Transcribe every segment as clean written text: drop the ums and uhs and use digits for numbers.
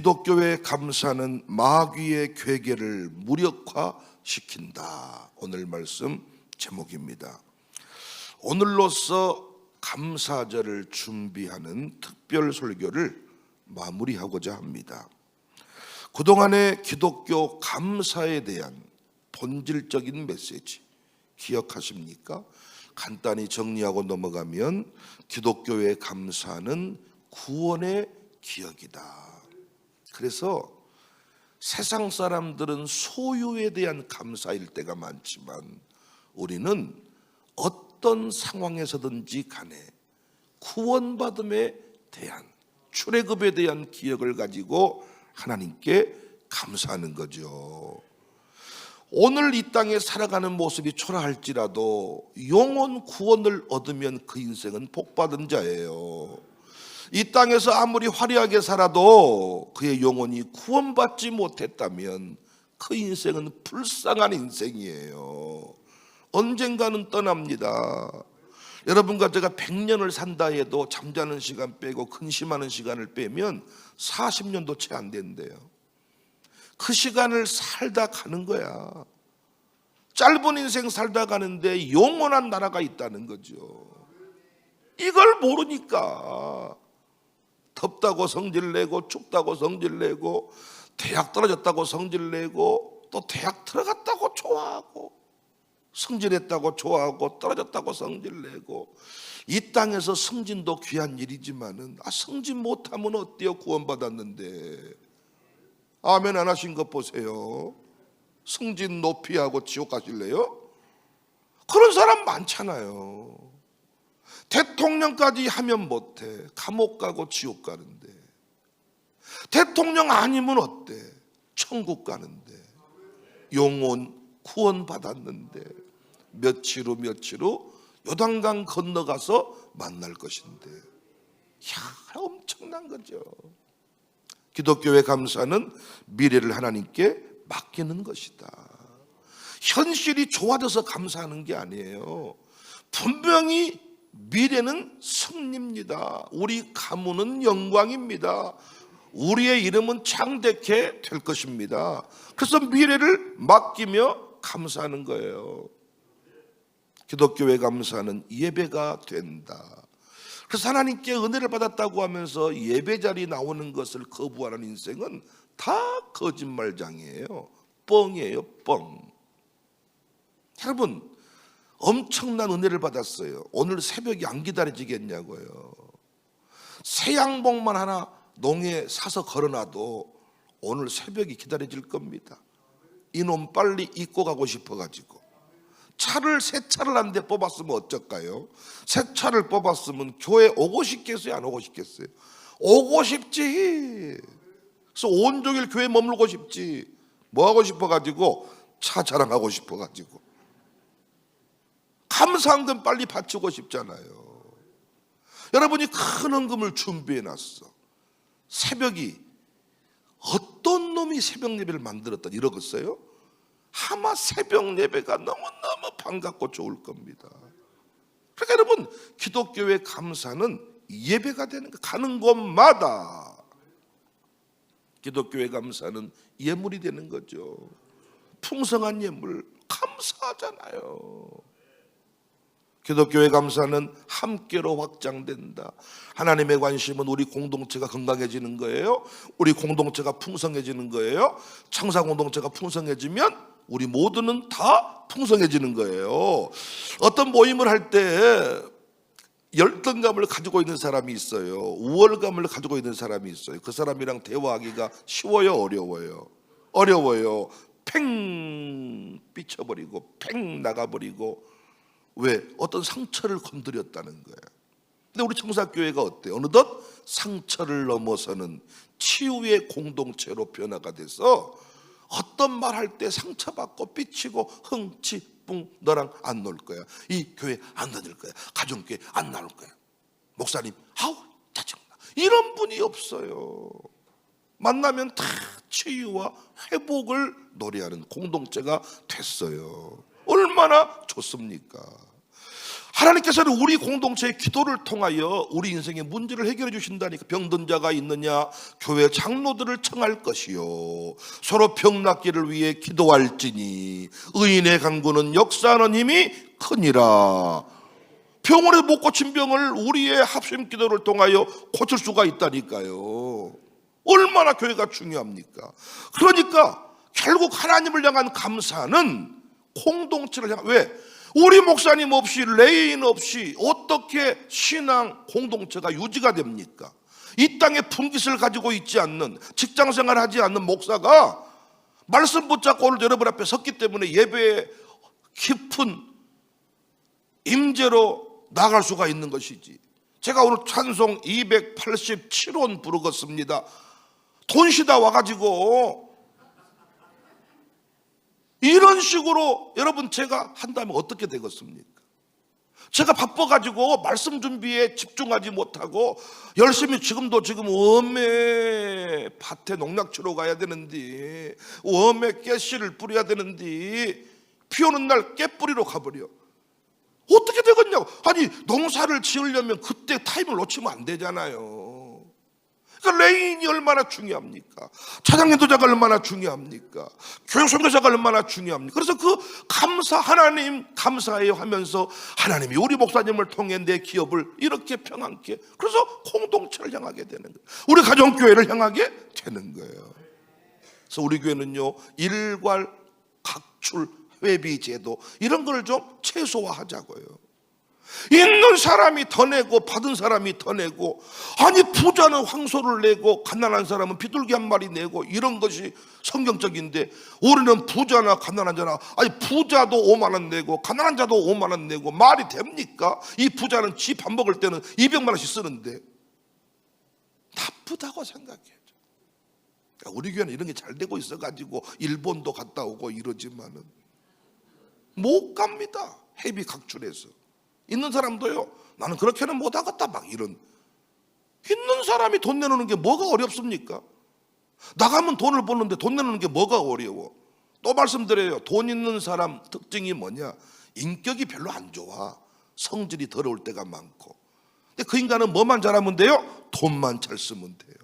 기독교의 감사는 마귀의 괴계를 무력화시킨다. 오늘 말씀 제목입니다. 오늘로써 감사절을 준비하는 특별 설교를 마무리하고자 합니다. 그동안의 기독교 감사에 대한 본질적인 메시지 기억하십니까? 간단히 정리하고 넘어가면 기독교의 감사는 구원의 기억이다. 그래서 세상 사람들은 소유에 대한 감사일 때가 많지만 우리는 어떤 상황에서든지 간에 구원받음에 대한, 출애굽에 대한 기억을 가지고 하나님께 감사하는 거죠. 오늘 이 땅에 살아가는 모습이 초라할지라도 영원 구원을 얻으면 그 인생은 복받은 자예요. 이 땅에서 아무리 화려하게 살아도 그의 영혼이 구원받지 못했다면 그 인생은 불쌍한 인생이에요. 언젠가는 떠납니다. 여러분과 제가 100년을 산다 해도 잠자는 시간 빼고 근심하는 시간을 빼면 40년도 채 안 된대요. 그 시간을 살다 가는 거야. 짧은 인생 살다 가는데 영원한 나라가 있다는 거죠. 이걸 모르니까 덥다고 성질내고 춥다고 성질내고 대학 떨어졌다고 성질내고 또 대학 들어갔다고 좋아하고 승진했다고 좋아하고 떨어졌다고 성질내고 이 땅에서 승진도 귀한 일이지만은 승진 못하면 어때요? 구원받았는데. 아멘 안 하신 것 보세요. 승진 높이하고 지옥 가실래요? 그런 사람 많잖아요. 대통령까지 하면 못해. 감옥 가고 지옥 가는데. 대통령 아니면 어때? 천국 가는데. 영혼 구원 받았는데 며칠 후 요단강 건너가서 만날 것인데. 엄청난 거죠. 기독교의 감사는 미래를 하나님께 맡기는 것이다. 현실이 좋아져서 감사하는 게 아니에요. 분명히 미래는 승리입니다. 우리 가문은 영광입니다. 우리의 이름은 창대케 될 것입니다. 그래서 미래를 맡기며 감사하는 거예요. 기독교의 감사는 예배가 된다. 그래서 하나님께 은혜를 받았다고 하면서 예배 자리 나오는 것을 거부하는 인생은 다 거짓말장이에요. 뻥이에요, 뻥. 여러분, 엄청난 은혜를 받았어요. 오늘 새벽이 안 기다려지겠냐고요. 새 양복만 하나 농에 사서 걸어놔도 오늘 새벽이 기다려질 겁니다. 이놈 빨리 입고 가고 싶어가지고. 새 차를 한 대 뽑았으면 어쩔까요? 새 차를 뽑았으면 교회 오고 싶겠어요? 안 오고 싶겠어요? 오고 싶지. 그래서 온종일 교회 머물고 싶지. 뭐 하고 싶어가지고? 차 자랑하고 싶어가지고. 감사한 건 빨리 바치고 싶잖아요. 여러분이 큰 헌금을 준비해놨어. 새벽이 어떤 놈이 새벽 예배를 만들었다 이러겠어요? 아마 새벽 예배가 너무너무 반갑고 좋을 겁니다. 그러니까 여러분, 기독교의 감사는 예배가 되는 거, 가는 곳마다 기독교의 감사는 예물이 되는 거죠. 풍성한 예물 감사하잖아요. 기독교의 감사는 함께로 확장된다. 하나님의 관심은 우리 공동체가 건강해지는 거예요. 우리 공동체가 풍성해지는 거예요. 청사 공동체가 풍성해지면 우리 모두는 다 풍성해지는 거예요. 어떤 모임을 할 때 열등감을 가지고 있는 사람이 있어요. 우월감을 가지고 있는 사람이 있어요. 그 사람이랑 대화하기가 쉬워요, 어려워요? 어려워요. 팽 삐쳐버리고 팽 나가버리고. 왜? 어떤 상처를 건드렸다는 거예요. 근데 우리 청사교회가 어때요? 어느덧 상처를 넘어서는 치유의 공동체로 변화가 돼서 어떤 말 할 때 상처받고 삐치고 흥치뿡 너랑 안 놀 거야. 이 교회 안 다닐 거야. 가정교회 안 나올 거야. 목사님 아우 짜증나. 이런 분이 없어요. 만나면 다 치유와 회복을 노래하는 공동체가 됐어요. 얼마나 좋습니까? 하나님께서는 우리 공동체의 기도를 통하여 우리 인생의 문제를 해결해 주신다니까. 병든 자가 있느냐 교회 장로들을 청할 것이요 서로 병낫기를 위해 기도할지니 의인의 간구는 역사하는 힘이 크니라. 병원에서 못 고친 병을 우리의 합심 기도를 통하여 고칠 수가 있다니까요. 얼마나 교회가 중요합니까? 그러니까 결국 하나님을 향한 감사는 공동체를 향한, 왜? 우리 목사님 없이, 레인 없이 어떻게 신앙 공동체가 유지가 됩니까? 이 땅에 분깃을 가지고 있지 않는, 직장생활을 하지 않는 목사가 말씀 붙잡고 오늘 여러분 앞에 섰기 때문에 예배의 깊은 임재로 나갈 수가 있는 것이지. 제가 오늘 찬송 287원 부르겠습니다. 돈 시다 와가지고 이런 식으로 여러분 제가 한다면 어떻게 되겠습니까? 제가 바빠가지고 말씀 준비에 집중하지 못하고 열심히 지금 웜에 밭에 농약 치러 가야 되는데, 웜에 깨씨를 뿌려야 되는데 비 오는 날 깨뿌리러 가버려. 어떻게 되겠냐고. 아니 농사를 지으려면 그때 타임을 놓치면 안 되잖아요. 그러니까 레인이 얼마나 중요합니까? 차장님 도자가 얼마나 중요합니까? 교육 선교사가 얼마나 중요합니까? 그래서 그 감사, 하나님 감사해요 하면서 하나님이 우리 목사님을 통해 내 기업을 이렇게 평안케, 그래서 공동체를 향하게 되는 거예요. 우리 가정교회를 향하게 되는 거예요. 그래서 우리 교회는요, 일괄 각출 회비 제도 이런 걸 좀 최소화하자고요. 있는 사람이 더 내고 받은 사람이 더 내고, 아니 부자는 황소를 내고 가난한 사람은 비둘기 한 마리 내고, 이런 것이 성경적인데 우리는 부자나 가난한 자나, 아니 부자도 5만 원 내고 가난한 자도 5만 원 내고, 말이 됩니까? 이 부자는 지 밥 먹을 때는 200만 원씩 쓰는데 나쁘다고 생각해요. 우리 교회는 이런 게 잘 되고 있어가지고 일본도 갔다 오고 이러지만은 못 갑니다. 회비 각출해서. 있는 사람도요, 나는 그렇게는 못하겠다 막 이런. 있는 사람이 돈 내놓는 게 뭐가 어렵습니까? 나가면 돈을 버는데 돈 내놓는 게 뭐가 어려워? 또 말씀드려요. 돈 있는 사람 특징이 뭐냐? 인격이 별로 안 좋아. 성질이 더러울 때가 많고. 근데 그 인간은 뭐만 잘하면 돼요? 돈만 잘 쓰면 돼요.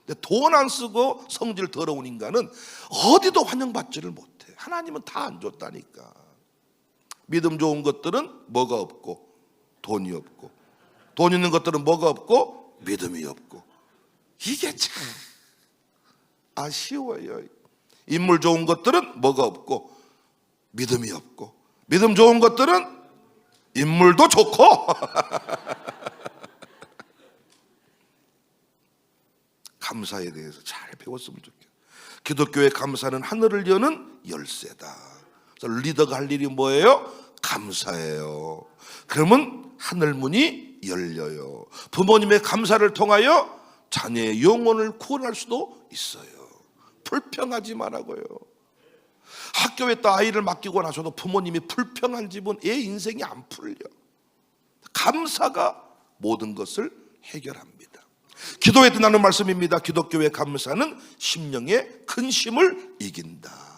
근데 돈 안 쓰고 성질 더러운 인간은 어디도 환영받지를 못해. 하나님은 다 안 줬다니까. 믿음 좋은 것들은 뭐가 없고 돈이 없고, 돈 있는 것들은 뭐가 없고 믿음이 없고. 이게 참 아쉬워요. 인물 좋은 것들은 뭐가 없고 믿음이 없고, 믿음 좋은 것들은 인물도 좋고 감사에 대해서 잘 배웠으면 좋겠어요. 기독교의 감사는 하늘을 여는 열쇠다. 그래서 리더가 할 일이 뭐예요? 감사해요. 그러면 하늘 문이 열려요. 부모님의 감사를 통하여 자녀의 영혼을 구원할 수도 있어요. 불평하지 말라고요. 학교에 또 아이를 맡기고 나서도 부모님이 불평한 집은 애 인생이 안 풀려. 감사가 모든 것을 해결합니다. 기도에 나누는 말씀입니다. 기독교의 감사는 심령의 근심을 이긴다.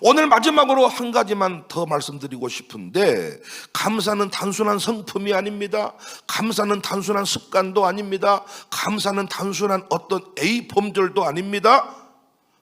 오늘 마지막으로 한 가지만 더 말씀드리고 싶은데, 감사는 단순한 성품이 아닙니다. 감사는 단순한 습관도 아닙니다. 감사는 단순한 어떤 A 범절도 아닙니다.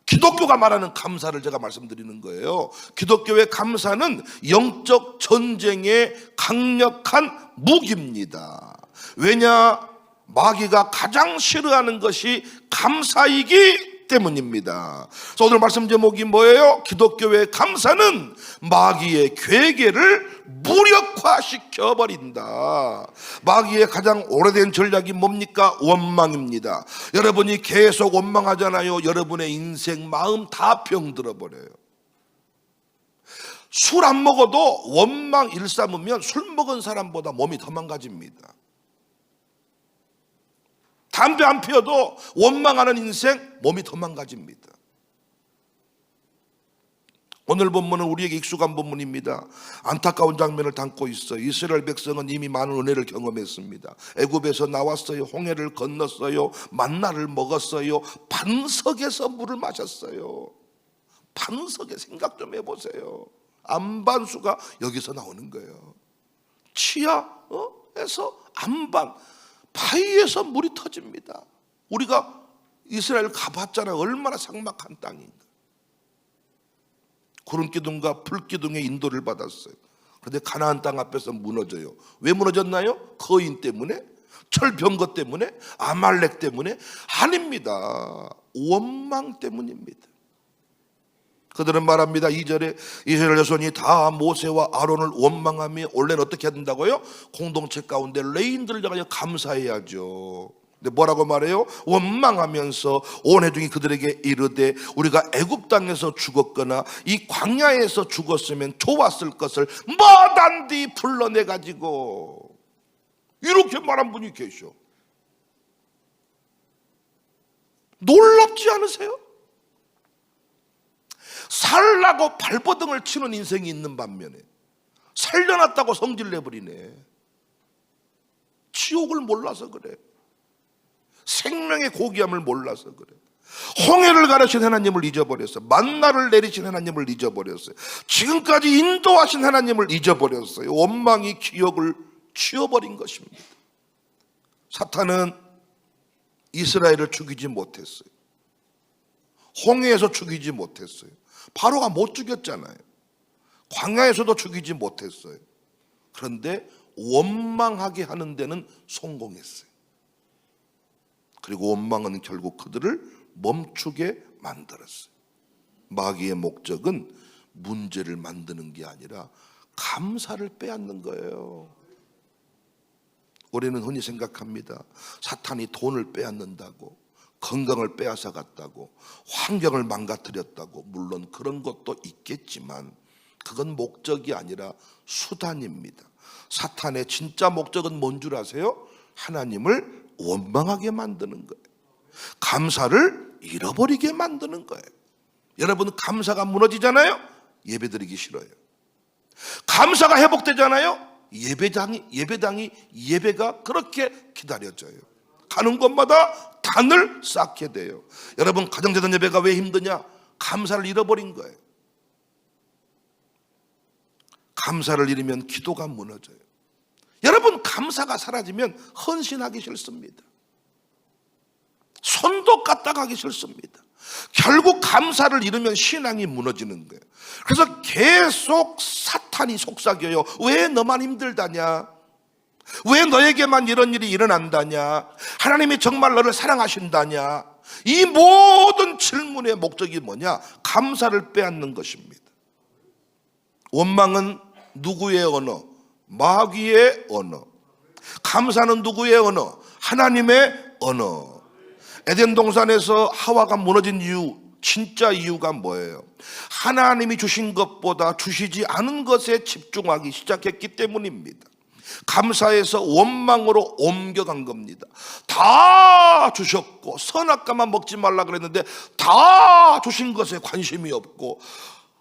기독교가 말하는 감사를 제가 말씀드리는 거예요. 기독교의 감사는 영적 전쟁의 강력한 무기입니다. 왜냐? 마귀가 가장 싫어하는 것이 감사이기 때문입니다. 그래서 오늘 말씀 제목이 뭐예요? 기독교의 감사는 마귀의 괴계를 무력화시켜 버린다. 마귀의 가장 오래된 전략이 뭡니까? 원망입니다. 여러분이 계속 원망하잖아요. 여러분의 인생 마음 다 병들어 버려요. 술 안 먹어도 원망 일삼으면 술 먹은 사람보다 몸이 더 망가집니다. 담배 안 피워도 원망하는 인생, 몸이 더 망가집니다. 오늘 본문은 우리에게 익숙한 본문입니다. 안타까운 장면을 담고 있어요. 이스라엘 백성은 이미 많은 은혜를 경험했습니다. 애굽에서 나왔어요. 홍해를 건넜어요. 만나를 먹었어요. 반석에서 물을 마셨어요. 반석에 생각 좀 해보세요. 안반수가 여기서 나오는 거예요. 치아에서 안반, 바위에서 물이 터집니다. 우리가 이스라엘 가봤잖아요. 얼마나 삭막한 땅인가. 구름기둥과 불기둥의 인도를 받았어요. 그런데 가나안 땅 앞에서 무너져요. 왜 무너졌나요? 거인 때문에? 철병거 때문에? 아말렉 때문에? 아닙니다. 원망 때문입니다. 그들은 말합니다. 2절에 이스라엘 자손이 다 모세와 아론을 원망하며 원래는 어떻게 해야 된다고요? 공동체 가운데 레인들을 향하여 감사해야죠. 근데 뭐라고 말해요? 원망하면서 온 회중이 그들에게 이르되 우리가 애굽 땅에서 죽었거나 이 광야에서 죽었으면 좋았을 것을 뭐단디 불러내 가지고, 이렇게 말한 분이 계셔. 놀랍지 않으세요? 살라고 발버둥을 치는 인생이 있는 반면에 살려놨다고 성질 내버리네. 지옥을 몰라서 그래. 생명의 고귀함을 몰라서 그래. 홍해를 가르신 하나님을 잊어버렸어. 만나를 내리신 하나님을 잊어버렸어요. 지금까지 인도하신 하나님을 잊어버렸어요. 원망이 기억을 치워버린 것입니다. 사탄은 이스라엘을 죽이지 못했어요. 홍해에서 죽이지 못했어요. 바로가 못 죽였잖아요. 광야에서도 죽이지 못했어요. 그런데 원망하게 하는 데는 성공했어요. 그리고 원망은 결국 그들을 멈추게 만들었어요. 마귀의 목적은 문제를 만드는 게 아니라 감사를 빼앗는 거예요. 우리는 흔히 생각합니다. 사탄이 돈을 빼앗는다고, 건강을 빼앗아 갔다고, 환경을 망가뜨렸다고. 물론 그런 것도 있겠지만 그건 목적이 아니라 수단입니다. 사탄의 진짜 목적은 뭔 줄 아세요? 하나님을 원망하게 만드는 거예요. 감사를 잃어버리게 만드는 거예요. 여러분, 감사가 무너지잖아요? 예배드리기 싫어요. 감사가 회복되잖아요? 예배가 그렇게 기다려져요. 가는 곳마다 단을 쌓게 돼요. 여러분, 가정제단 예배가 왜 힘드냐? 감사를 잃어버린 거예요. 감사를 잃으면 기도가 무너져요. 여러분, 감사가 사라지면 헌신하기 싫습니다. 손도 까딱 하기 싫습니다. 결국 감사를 잃으면 신앙이 무너지는 거예요. 그래서 계속 사탄이 속삭여요. 왜 너만 힘들다냐? 왜 너에게만 이런 일이 일어난다냐? 하나님이 정말 너를 사랑하신다냐? 이 모든 질문의 목적이 뭐냐? 감사를 빼앗는 것입니다. 원망은 누구의 언어? 마귀의 언어. 감사는 누구의 언어? 하나님의 언어. 에덴 동산에서 하와가 무너진 이유, 진짜 이유가 뭐예요? 하나님이 주신 것보다 주시지 않은 것에 집중하기 시작했기 때문입니다. 감사에서 원망으로 옮겨간 겁니다. 다 주셨고 선악과만 먹지 말라 그랬는데 다 주신 것에 관심이 없고,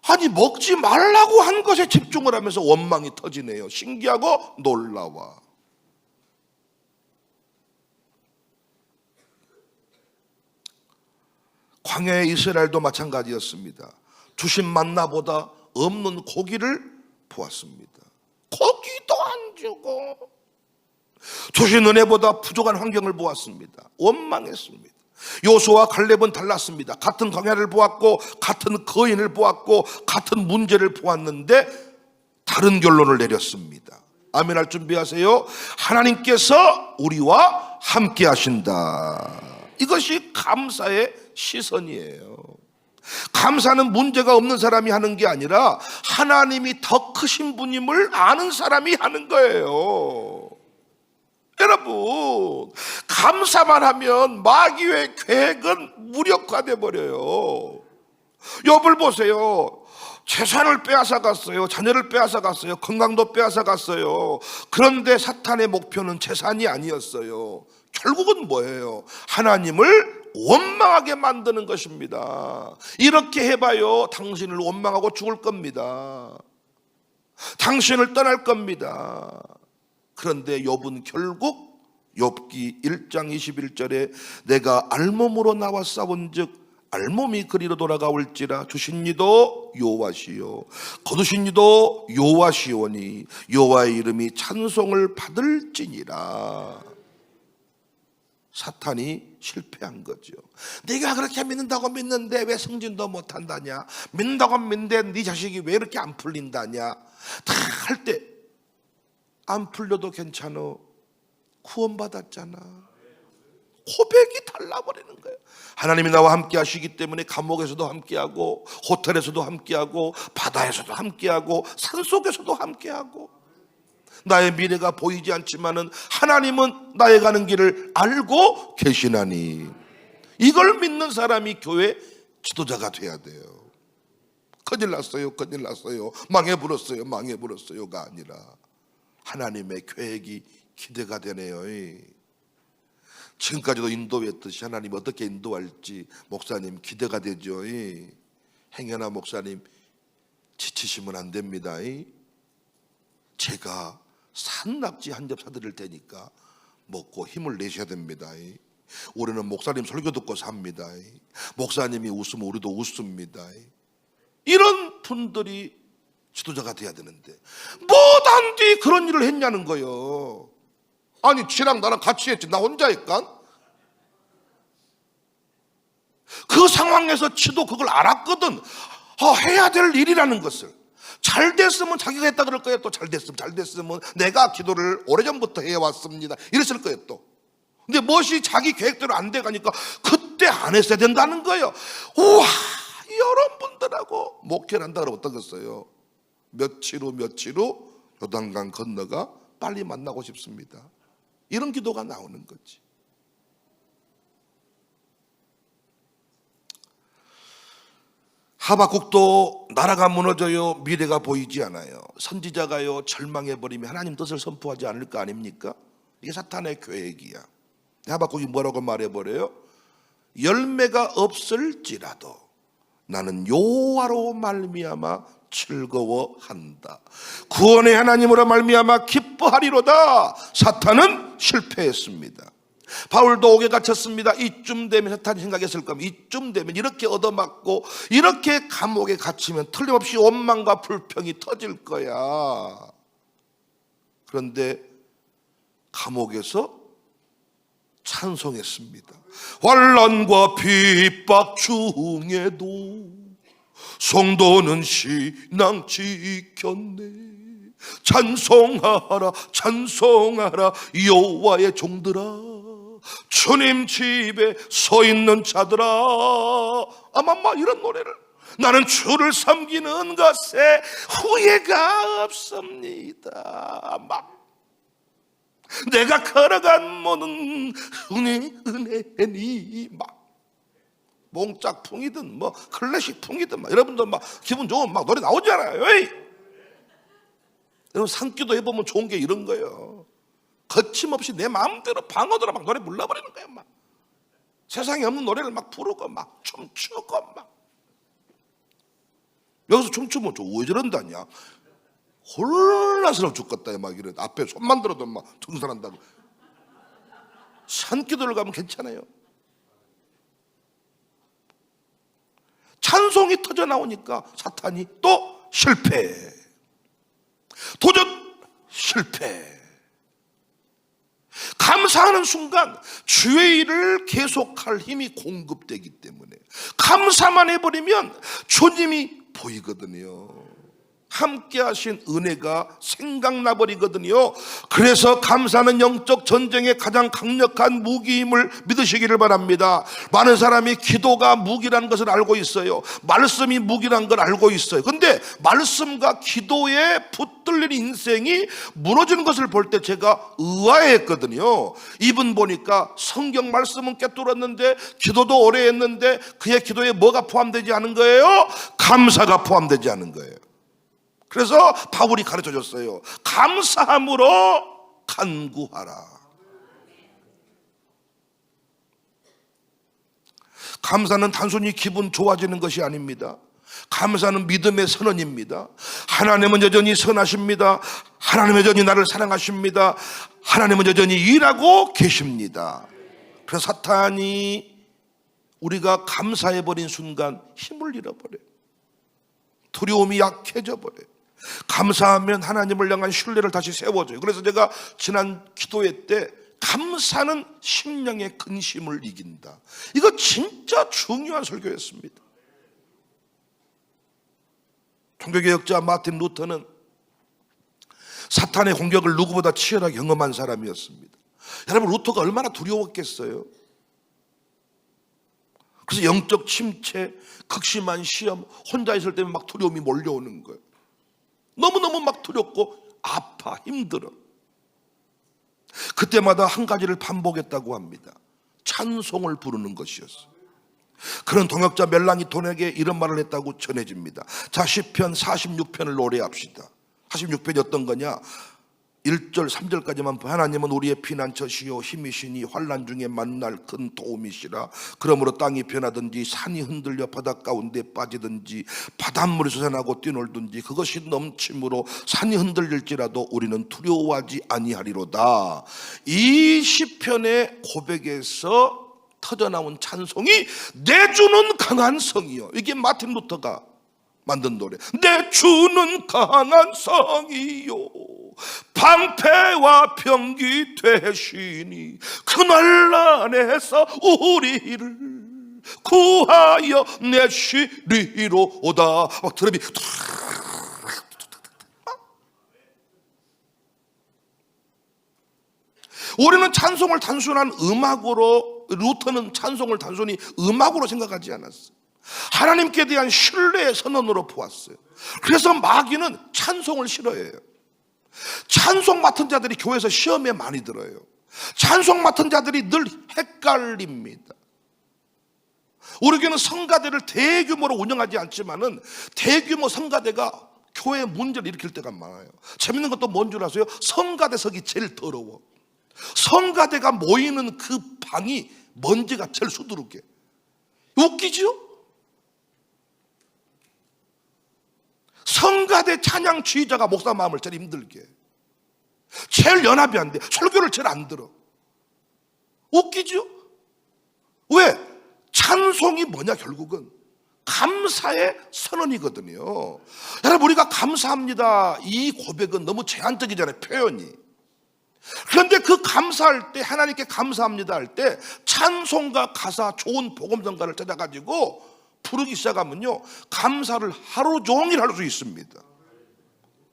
아니 먹지 말라고 한 것에 집중을 하면서 원망이 터지네요. 신기하고 놀라워. 광야의 이스라엘도 마찬가지였습니다. 주신 만나보다 없는 고기를 보았습니다. 고기도 안 주고 주신 은혜보다 부족한 환경을 보았습니다. 원망했습니다. 요수와 갈렙은 달랐습니다. 같은 광야를 보았고 같은 거인을 보았고 같은 문제를 보았는데 다른 결론을 내렸습니다. 아멘 할 준비하세요. 하나님께서 우리와 함께 하신다. 이것이 감사의 시선이에요. 감사는 문제가 없는 사람이 하는 게 아니라 하나님이 더 크신 분임을 아는 사람이 하는 거예요. 여러분, 감사만 하면 마귀의 계획은 무력화돼 버려요. 욥을 보세요. 재산을 빼앗아 갔어요. 자녀를 빼앗아 갔어요. 건강도 빼앗아 갔어요. 그런데 사탄의 목표는 재산이 아니었어요. 결국은 뭐예요? 하나님을 원망하게 만드는 것입니다. 이렇게 해봐요. 당신을 원망하고 죽을 겁니다. 당신을 떠날 겁니다. 그런데 욥은 결국 욥기 1장 21절에 내가 알몸으로 나와 싸운즉 알몸이 그리로 돌아가올지라. 주신 이도 여호와시요 거두신 이도 여호와시오니 여호와의 이름이 찬송을 받을지니라. 사탄이 실패한 거죠. 네가 그렇게 믿는다고 믿는데 왜 승진도 못한다냐, 믿는다고 믿는데 네 자식이 왜 이렇게 안 풀린다냐, 다 할 때 안 풀려도 괜찮아, 구원받았잖아. 고백이 달라버리는 거예요. 하나님이 나와 함께 하시기 때문에 감옥에서도 함께하고, 호텔에서도 함께하고, 바다에서도 함께하고, 산속에서도 함께하고, 나의 미래가 보이지 않지만은 하나님은 나의 가는 길을 알고 계시나니, 이걸 믿는 사람이 교회 지도자가 돼야 돼요. 큰일 났어요, 큰일 났어요, 망해버렸어요, 망해버렸어요가 아니라 하나님의 계획이 기대가 되네요. 지금까지도 인도했듯이 하나님 어떻게 인도할지 목사님 기대가 되죠. 행여나 목사님 지치시면 안 됩니다. 제가 산낙지 한 접 사드릴 테니까 먹고 힘을 내셔야 됩니다. 올해는 목사님 설교 듣고 삽니다. 목사님이 웃으면 우리도 웃습니다. 이런 분들이 지도자가 돼야 되는데 뭐단지 그런 일을 했냐는 거예요. 아니 쥐랑 나랑 같이 했지, 나 혼자 했까? 그 상황에서 지도 그걸 알았거든. 해야 될 일이라는 것을. 잘 됐으면 자기가 했다 그럴 거예요. 또 잘 됐으면 내가 기도를 오래전부터 해왔습니다 이랬을 거예요 또. 근데 무엇이 자기 계획대로 안 돼가니까 그때 안 했어야 된다는 거예요. 우와, 여러분들하고 목회를 한다 그러면 어떠겠어요? 며칠 후 요단강 건너가 빨리 만나고 싶습니다. 이런 기도가 나오는 거지. 하박국도 나라가 무너져요, 미래가 보이지 않아요, 선지자가요 절망해버리면 하나님 뜻을 선포하지 않을 거 아닙니까? 이게 사탄의 계획이야. 하박국이 뭐라고 말해버려요? 열매가 없을지라도 나는 여호와로 말미암아 즐거워한다. 구원의 하나님으로 말미암아 기뻐하리로다. 사탄은 실패했습니다. 바울도 옥에 갇혔습니다. 이쯤 되면 사탄이 생각했을 겁니다. 이쯤 되면 이렇게 얻어맞고 이렇게 감옥에 갇히면 틀림없이 원망과 불평이 터질 거야. 그런데 감옥에서 찬송했습니다. 환난과 핍박 중에도 성도는 신앙 지켰네. 찬송하라 찬송하라 여호와의 종들아, 주님 집에 서 있는 자들아. 아마 이런 노래를, 나는 주를 섬기는 것에 후회가 없습니다. 내가 걸어간 모든 은혜니 몽짝풍이든 클래식풍이든 여러분들 기분 좋은 노래 나오잖아요. 여러분 산기도 해보면 좋은 게 이런 거예요. 거침없이 내 마음대로 방어대로 노래 불러버리는 거예요. 세상에 없는 노래를 부르고 춤추고 여기서 춤추면 왜 저런다냐, 혼란스러워 죽겠다. 이래 앞에 손만 들어도 등산한다고. 산기도를 가면 괜찮아요. 찬송이 터져 나오니까 사탄이 또 실패, 도전 실패. 감사하는 순간 주의 일을 계속할 힘이 공급되기 때문에 감사만 해버리면 주님이 보이거든요. 함께 하신 은혜가 생각나버리거든요. 그래서 감사는 영적 전쟁의 가장 강력한 무기임을 믿으시기를 바랍니다. 많은 사람이 기도가 무기라는 것을 알고 있어요. 말씀이 무기라는 걸 알고 있어요. 근데 말씀과 기도에 붙들린 인생이 무너지는 것을 볼 때 제가 의아했거든요. 이분 보니까 성경 말씀은 꿰뚫었는데 기도도 오래 했는데 그의 기도에 뭐가 포함되지 않은 거예요? 감사가 포함되지 않은 거예요. 그래서 바울이 가르쳐 줬어요. 감사함으로 간구하라. 감사는 단순히 기분 좋아지는 것이 아닙니다. 감사는 믿음의 선언입니다. 하나님은 여전히 선하십니다. 하나님은 여전히 나를 사랑하십니다. 하나님은 여전히 일하고 계십니다. 그래서 사탄이 우리가 감사해버린 순간 힘을 잃어버려요. 두려움이 약해져 버려요. 감사하면 하나님을 향한 신뢰를 다시 세워줘요. 그래서 제가 지난 기도회 때 감사는 심령의 근심을 이긴다, 이거 진짜 중요한 설교였습니다. 종교개혁자 마틴 루터는 사탄의 공격을 누구보다 치열하게 경험한 사람이었습니다. 여러분, 루터가 얼마나 두려웠겠어요? 그래서 영적 침체, 극심한 시험, 혼자 있을 때면 막 두려움이 몰려오는 거예요. 너무너무 막 두렵고 아파, 힘들어. 그때마다 한 가지를 반복했다고 합니다. 찬송을 부르는 것이었어요. 그런 동역자 멜라니톤에게 이런 말을 했다고 전해집니다. 자, 시편 46편을 노래합시다. 46편이 어떤 거냐? 1절 3절까지만 하나님은 우리의 피난처시요 힘이시니 환난 중에 만날 큰 도움이시라. 그러므로 땅이 변하든지 산이 흔들려 바닷 가운데 빠지든지 바닷물이 솟아나고 뛰놀든지 그것이 넘침으로 산이 흔들릴지라도 우리는 두려워하지 아니하리로다. 이 시편의 고백에서 터져나온 찬송이 내 주는 강한 성이요, 이게 마틴 루터가 만든 노래. 내 주는 강한 성이요 방패와 병기 되시니 그 난란에서 우리를 구하여 내시리로다. 막 드럼이 우리는 찬송을 단순한 음악으로, 루터는 찬송을 단순히 음악으로 생각하지 않았어요. 하나님께 대한 신뢰의 선언으로 보았어요. 그래서 마귀는 찬송을 싫어해요. 찬송 맡은 자들이 교회에서 시험에 많이 들어요. 찬송 맡은 자들이 늘 헷갈립니다. 우리 교회는 성가대를 대규모로 운영하지 않지만은 대규모 성가대가 교회 문제를 일으킬 때가 많아요. 재밌는 것도 뭔 줄 아세요? 성가대석이 제일 더러워. 성가대가 모이는 그 방이 먼지가 제일 수두룩해. 웃기죠? 성가대 찬양 지휘자가 목사 마음을 제일 힘들게 해. 제일 연합이 안 돼. 설교를 제일 안 들어. 웃기죠? 왜? 찬송이 뭐냐? 결국은 감사의 선언이거든요. 여러분, 우리가 감사합니다, 이 고백은 너무 제한적이잖아요, 표현이. 그런데 그 감사할 때, 하나님께 감사합니다 할 때 찬송가 가사 좋은 복음성가를 찾아가지고 부르기 시작하면요, 감사를 하루 종일 할 수 있습니다.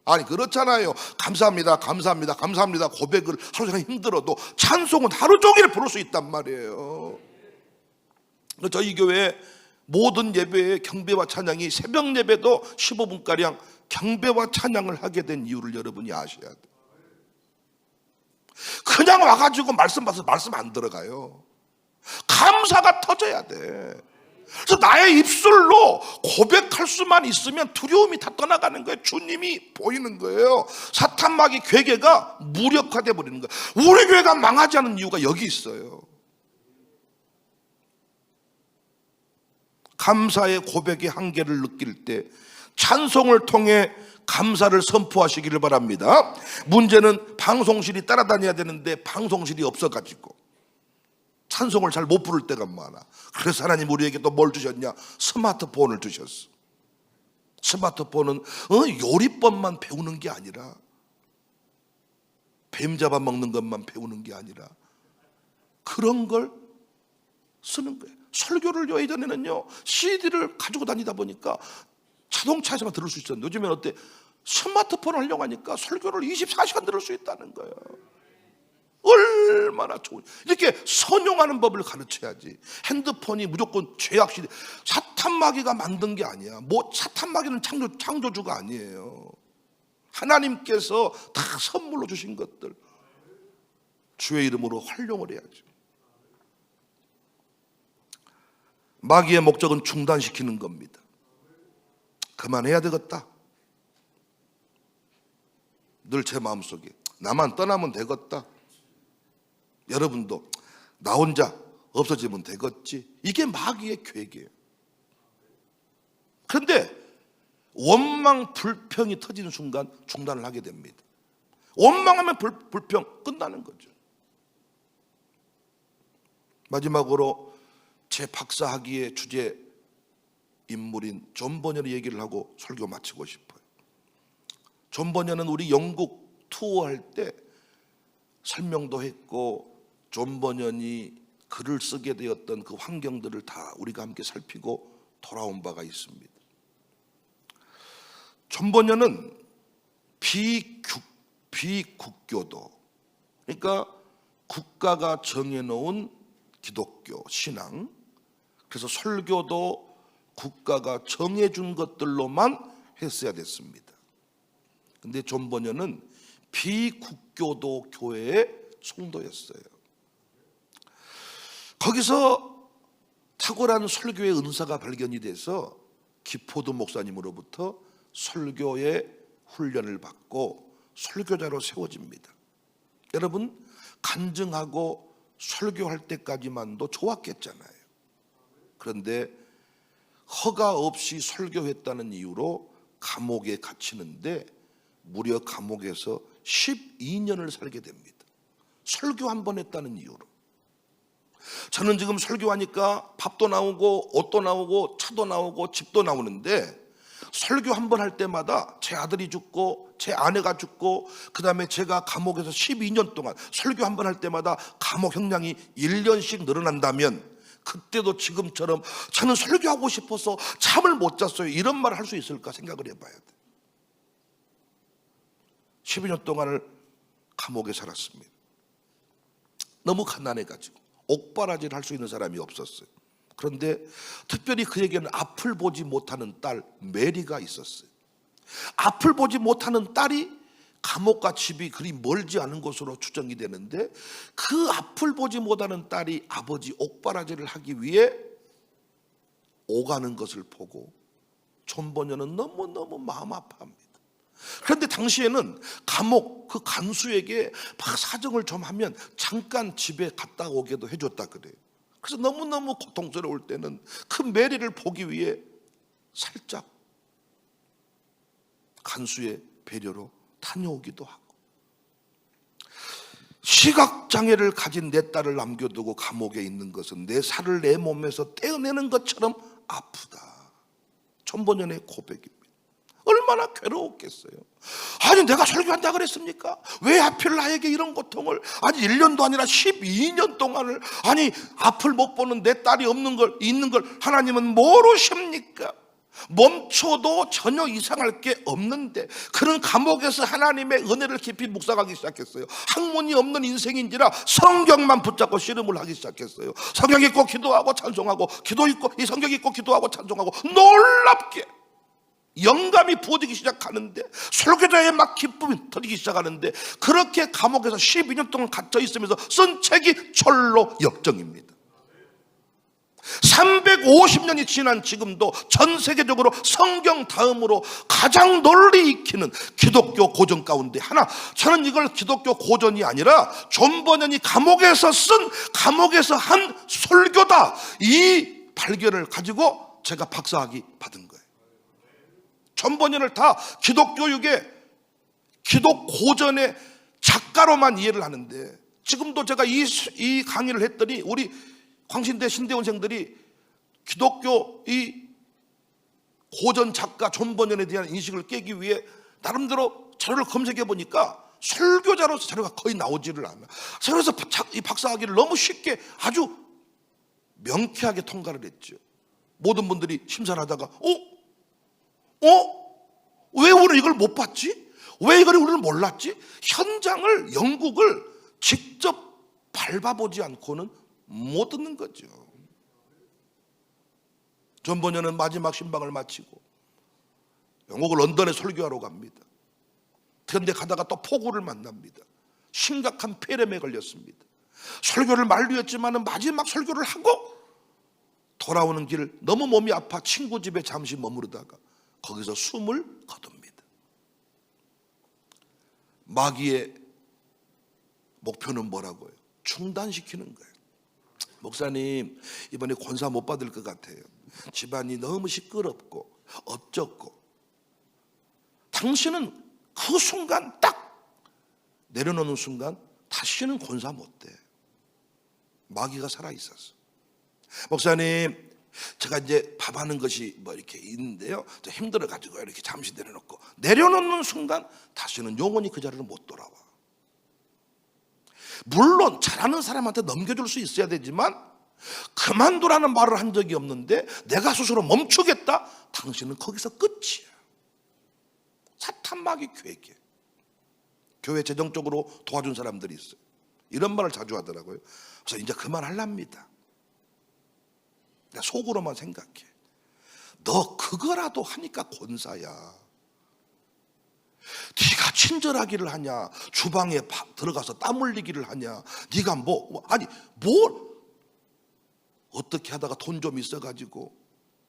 아니, 그렇잖아요. 감사합니다, 감사합니다, 감사합니다 고백을 하루 종일 힘들어도 찬송은 하루 종일 부를 수 있단 말이에요. 저희 교회 모든 예배의 경배와 찬양이 새벽 예배도 15분가량 경배와 찬양을 하게 된 이유를 여러분이 아셔야 돼요. 그냥 와가지고 말씀 봐서 말씀 안 들어가요. 감사가 터져야 돼. 그래서 나의 입술로 고백할 수만 있으면 두려움이 다 떠나가는 거예요. 주님이 보이는 거예요. 사탄 마귀 괴계가 무력화돼 버리는 거예요. 우리 교회가 망하지 않은 이유가 여기 있어요. 감사의 고백의 한계를 느낄 때 찬송을 통해 감사를 선포하시기를 바랍니다. 문제는 방송실이 따라다녀야 되는데 방송실이 없어가지고 찬송을 잘 못 부를 때가 많아. 그래서 하나님 우리에게 또 뭘 주셨냐? 스마트폰을 주셨어. 스마트폰은 요리법만 배우는 게 아니라, 뱀 잡아먹는 것만 배우는 게 아니라 그런 걸 쓰는 거예요. 설교를 예전에는요 CD를 가지고 다니다 보니까 자동차에서만 들을 수 있었는데 요즘엔 어때? 스마트폰을 하려고 하니까 설교를 24시간 들을 수 있다는 거예요. 얼마나 좋은, 이렇게 선용하는 법을 가르쳐야지. 핸드폰이 무조건 죄악 시대, 사탄 마귀가 만든 게 아니야. 뭐 사탄 마귀는 창조주가 아니에요. 하나님께서 다 선물로 주신 것들 주의 이름으로 활용을 해야죠. 마귀의 목적은 중단시키는 겁니다. 그만해야 되겠다. 늘 제 마음속에 나만 떠나면 되겠다. 여러분도 나 혼자 없어지면 되겠지. 이게 마귀의 계획이에요. 그런데 원망 불평이 터지는 순간 중단을 하게 됩니다. 원망하면 불평 끝나는 거죠. 마지막으로 제 박사학위의 주제 인물인 존 버년의 얘기를 하고 설교 마치고 싶어요. 존 버년은 우리 영국 투어할 때 설명도 했고, 존 버년이 글을 쓰게 되었던 그 환경들을 다 우리가 함께 살피고 돌아온 바가 있습니다. 존 버년은 비국교도, 그러니까 국가가 정해놓은 기독교 신앙, 그래서 설교도 국가가 정해준 것들로만 했어야 됐습니다. 근데 존 버년은 비국교도 교회의 성도였어요. 거기서 탁월한 설교의 은사가 발견이 돼서 기포드 목사님으로부터 설교의 훈련을 받고 설교자로 세워집니다. 여러분, 간증하고 설교할 때까지만도 좋았겠잖아요. 그런데 허가 없이 설교했다는 이유로 감옥에 갇히는데 무려 감옥에서 12년을 살게 됩니다. 설교 한 번 했다는 이유로. 저는 지금 설교하니까 밥도 나오고 옷도 나오고 차도 나오고 집도 나오는데, 설교 한 번 할 때마다 제 아들이 죽고 제 아내가 죽고, 그 다음에 제가 감옥에서 12년 동안 설교 한 번 할 때마다 감옥 형량이 1년씩 늘어난다면, 그때도 지금처럼 저는 설교하고 싶어서 잠을 못 잤어요, 이런 말을 할 수 있을까 생각을 해봐야 돼. 12년 동안을 감옥에 살았습니다. 너무 가난해가지고 옥바라지를 할 수 있는 사람이 없었어요. 그런데 특별히 그에게는 앞을 보지 못하는 딸 메리가 있었어요. 앞을 보지 못하는 딸이 감옥과 집이 그리 멀지 않은 곳으로 추정이 되는데, 그 앞을 보지 못하는 딸이 아버지 옥바라지를 하기 위해 오가는 것을 보고 존 버년은 너무너무 마음 아파합니다. 그런데 당시에는 감옥 그 간수에게 막 사정을 좀 하면 잠깐 집에 갔다 오게도 해줬다 그래요. 그래서 너무너무 고통스러울 때는 그 메리를 보기 위해 살짝 간수의 배려로 다녀오기도 하고. 시각장애를 가진 내 딸을 남겨두고 감옥에 있는 것은 내 살을 내 몸에서 떼어내는 것처럼 아프다. 존 버년의 고백입니다. 얼마나 괴로웠겠어요. 아니, 내가 설교한다 그랬습니까? 왜 하필 나에게 이런 고통을, 아니 1년도 아니라 12년 동안을, 아니 앞을 못 보는 내 딸이 있는 걸 하나님은 모르십니까? 멈춰도 전혀 이상할 게 없는데, 그런 감옥에서 하나님의 은혜를 깊이 묵상하기 시작했어요. 학문이 없는 인생인지라 성경만 붙잡고 씨름을 하기 시작했어요. 성경 읽고 기도하고 찬송하고, 기도 읽고 이 성경 읽고 기도하고 찬송하고, 놀랍게 영감이 부어지기 시작하는데, 설교자의 막 기쁨이 터지기 시작하는데, 그렇게 감옥에서 12년 동안 갇혀 있으면서 쓴 책이 철로 역정입니다. 350년이 지난 지금도 전 세계적으로 성경 다음으로 가장 널리 익히는 기독교 고전 가운데 하나, 저는 이걸 기독교 고전이 아니라 존 버년이 감옥에서 한 설교다, 이 발견을 가지고 제가 박사학위 받은 거예요. 존 버년을 다 기독교육의 기독 고전의 작가로만 이해를 하는데, 지금도 제가 이 강의를 했더니 우리 광신대 신대원생들이 기독교 이 고전 작가 존 버년에 대한 인식을 깨기 위해 나름대로 자료를 검색해 보니까 설교자로서 자료가 거의 나오지를 않아요. 그래서 이 박사학위를 너무 쉽게 아주 명쾌하게 통과를 했죠. 모든 분들이 심사를 하다가 왜 우리는 이걸 못 봤지? 왜 이걸 우리는 몰랐지? 현장을, 영국을 직접 밟아보지 않고는 못 듣는 거죠. 존 버년은 마지막 신방을 마치고 영국 런던에 설교하러 갑니다. 그런데 가다가 또 폭우를 만납니다. 심각한 폐렴에 걸렸습니다. 설교를 만류했지만 마지막 설교를 하고 돌아오는 길 너무 몸이 아파 친구 집에 잠시 머무르다가 거기서 숨을 거둡니다. 마귀의 목표는 뭐라고요? 중단시키는 거예요. 목사님, 이번에 권사 못 받을 것 같아요. 집안이 너무 시끄럽고 업적고. 당신은 그 순간 딱 내려놓는 순간 다시는 권사 못 돼. 마귀가 살아있었어. 목사님, 제가 이제 밥하는 것이 뭐 이렇게 있는데요, 저 힘들어가지고 이렇게 잠시 내려놓고, 내려놓는 순간 다시는 영원히 그 자리로 못 돌아와. 물론 잘하는 사람한테 넘겨줄 수 있어야 되지만, 그만두라는 말을 한 적이 없는데 내가 스스로 멈추겠다? 당신은 거기서 끝이야. 사탄 마귀 괴계. 교회 재정적으로 도와준 사람들이 있어요. 이런 말을 자주 하더라고요. 그래서 이제 그만하랍니다. 내가 속으로만 생각해. 너 그거라도 하니까 권사야. 네가 친절하기를 하냐, 주방에 들어가서 땀 흘리기를 하냐, 네가 뭘 어떻게 하다가 돈 좀 있어가지고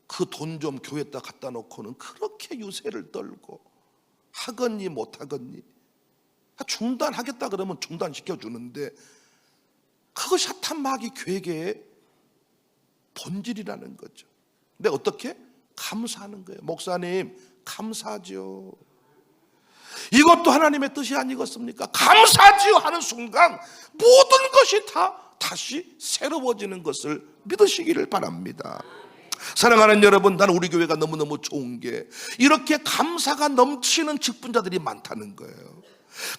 그 돈 좀 교회에다 갖다 놓고는 그렇게 유세를 떨고 하겠니 못하겠니? 중단하겠다 그러면 중단시켜 주는데, 그것이 사탄 마귀 괴계의 본질이라는 거죠. 근데 어떻게? 감사하는 거예요. 목사님, 감사하죠. 이것도 하나님의 뜻이 아니겠습니까? 감사하지요 하는 순간 모든 것이 다시 새로워지는 것을 믿으시기를 바랍니다. 사랑하는 여러분, 나는 우리 교회가 너무너무 좋은 게 이렇게 감사가 넘치는 직분자들이 많다는 거예요.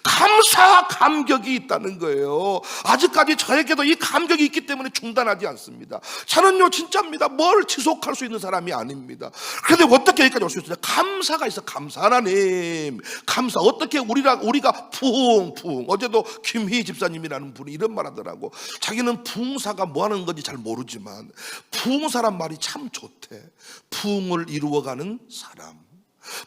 감사 감격이 있다는 거예요. 아직까지 저에게도 이 감격이 있기 때문에 중단하지 않습니다. 저는요 진짜입니다. 뭘 지속할 수 있는 사람이 아닙니다. 그런데 어떻게 여기까지 올 수 있어요? 감사가 있어. 감사. 하나님 감사. 어떻게 우리가 부흥. 어제도 김희 집사님이라는 분이 이런 말 하더라고. 자기는 부흥사가 뭐 하는 건지 잘 모르지만 부흥사란 말이 참 좋대. 부흥을 이루어가는 사람,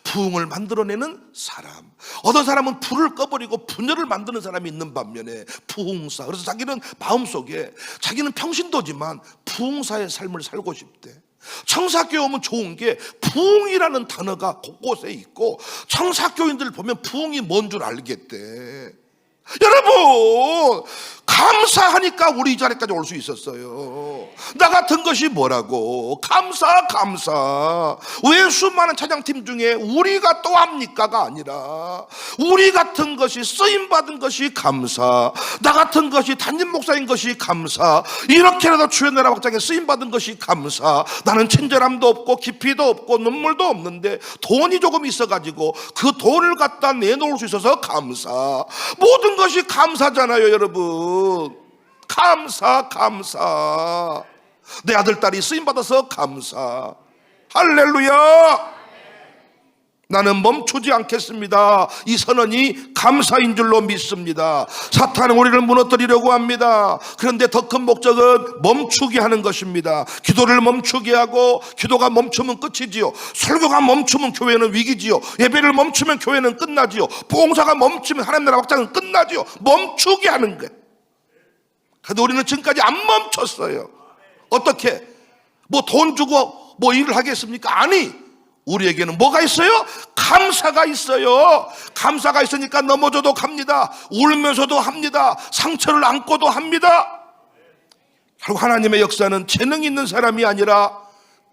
부흥을 만들어내는 사람. 어떤 사람은 불을 꺼버리고 분열을 만드는 사람이 있는 반면에 부흥사. 그래서 자기는 마음속에 자기는 평신도지만 부흥사의 삶을 살고 싶대. 청사교회 오면 좋은 게 부흥이라는 단어가 곳곳에 있고, 청사교인들 보면 부흥이 뭔 줄 알겠대. 여러분, 감사하니까 우리 이 자리까지 올 수 있었어요. 나 같은 것이 뭐라고? 감사. 왜 수많은 찬양팀 중에 우리가 또 합니까가 아니라 우리 같은 것이 쓰임받은 것이 감사, 나 같은 것이 담임 목사인 것이 감사, 이렇게라도 주의 나라 확장에 쓰임받은 것이 감사. 나는 친절함도 없고 깊이도 없고 눈물도 없는데 돈이 조금 있어가지고 그 돈을 갖다 내놓을 수 있어서 감사. 모든 것이 감사잖아요 여러분. 감사. 내 아들 딸이 쓰임받아서 감사. 할렐루야. 나는 멈추지 않겠습니다. 이 선언이 감사인 줄로 믿습니다. 사탄은 우리를 무너뜨리려고 합니다. 그런데 더 큰 목적은 멈추게 하는 것입니다. 기도를 멈추게 하고, 기도가 멈추면 끝이지요. 설교가 멈추면 교회는 위기지요. 예배를 멈추면 교회는 끝나지요. 봉사가 멈추면 하나님 나라 확장은 끝나지요. 멈추게 하는 거예요. 그런데 우리는 지금까지 안 멈췄어요. 어떻게? 뭐 돈 주고 뭐 일을 하겠습니까? 아니, 우리에게는 뭐가 있어요? 감사가 있어요. 감사가 있으니까 넘어져도 갑니다. 울면서도 합니다. 상처를 안고도 합니다. 결국 하나님의 역사는 재능 있는 사람이 아니라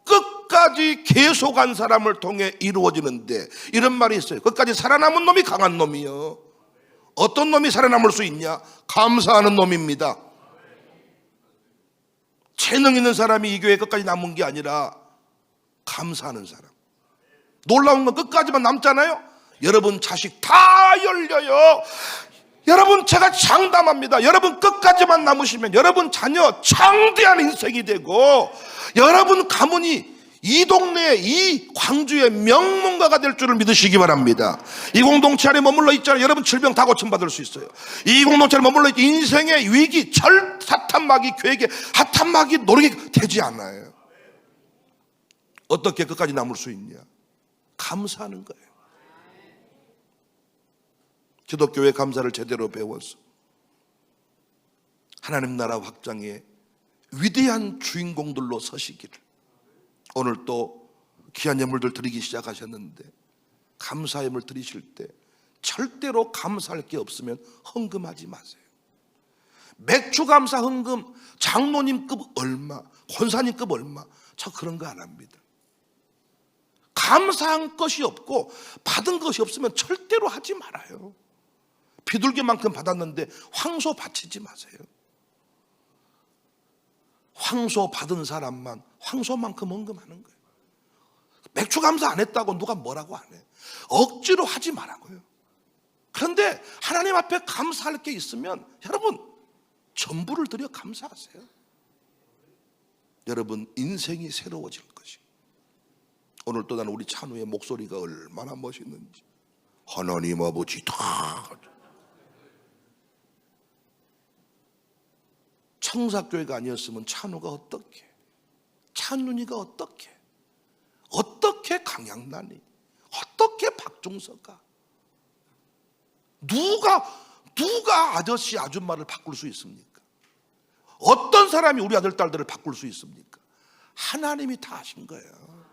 끝까지 계속한 사람을 통해 이루어지는데, 이런 말이 있어요. 끝까지 살아남은 놈이 강한 놈이요. 어떤 놈이 살아남을 수 있냐? 감사하는 놈입니다. 재능 있는 사람이 이 교회에 끝까지 남은 게 아니라 감사하는 사람. 놀라운 건 끝까지만 남잖아요. 여러분 자식 다 열려요. 여러분, 제가 장담합니다. 여러분 끝까지만 남으시면 여러분 자녀 창대한 인생이 되고, 여러분 가문이 이 동네에, 이 광주의 명문가가 될 줄을 믿으시기 바랍니다. 이 공동체 안에 머물러 있잖아요. 여러분 질병 다 고침받을 수 있어요. 이 공동체 안에 머물러 있지, 인생의 위기, 사탄 마귀 괴계, 핫한 마귀 노력이 되지 않아요. 어떻게 끝까지 남을 수 있냐? 감사하는 거예요. 기독교의 감사를 제대로 배워서 하나님 나라 확장의 위대한 주인공들로 서시기를. 오늘 또 귀한 예물들 드리기 시작하셨는데, 감사 예물 드리실 때 절대로 감사할 게 없으면 헌금하지 마세요. 맥주 감사 헌금, 장로님급 얼마, 권사님급 얼마, 저 그런 거 안 합니다. 감사한 것이 없고 받은 것이 없으면 절대로 하지 말아요. 비둘기만큼 받았는데 황소 바치지 마세요. 황소 받은 사람만 황소만큼 헌금하는 거예요. 맥주 감사 안 했다고 누가 뭐라고 안 해. 억지로 하지 말라고요. 그런데 하나님 앞에 감사할 게 있으면 여러분 전부를 들여 감사하세요. 여러분 인생이 새로워질 것이고, 오늘 또 나는 우리 찬우의 목소리가 얼마나 멋있는지. 하나님 아버지 다 청사교회가 아니었으면 찬우가 어떻게, 찬윤이가 어떻게 강양란이, 어떻게 박종서가, 누가 아저씨 아줌마를 바꿀 수 있습니까? 어떤 사람이 우리 아들 딸들을 바꿀 수 있습니까? 하나님이 다 하신 거예요.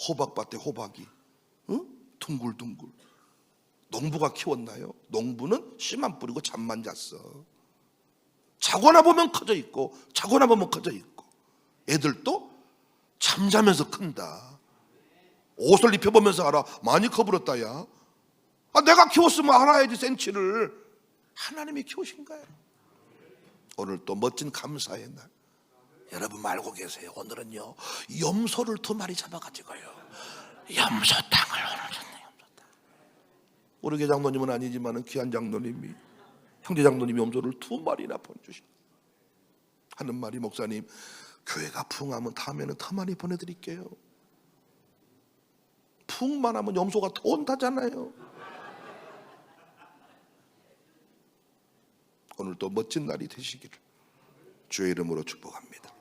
호박밭에 호박이 둥글둥글. 농부가 키웠나요? 농부는 씨만 뿌리고 잠만 잤어. 자거나 보면 커져 있고 자거나 보면 커져 있고, 애들도 잠자면서 큰다. 옷을 입혀보면서 알아. 많이 커버렸다 야. 내가 키웠으면 알아야지 센치를. 하나님이 키우신 거예요. 오늘 또 멋진 감사의 날. 여러분 알고 계세요? 오늘은요 염소를 2마리 잡아가지고요 염소 땅을 오늘 줬네. 염소땅. 우리 교 장로님은 아니지만 귀한 장로님이, 형제 장로님이 염소를 2마리나 보내주신 하는 말이, 목사님 교회가 풍하면 다음에는 더 많이 보내드릴게요. 풍만 하면 염소가 더 온다잖아요. 오늘 또 멋진 날이 되시기를 주의 이름으로 축복합니다.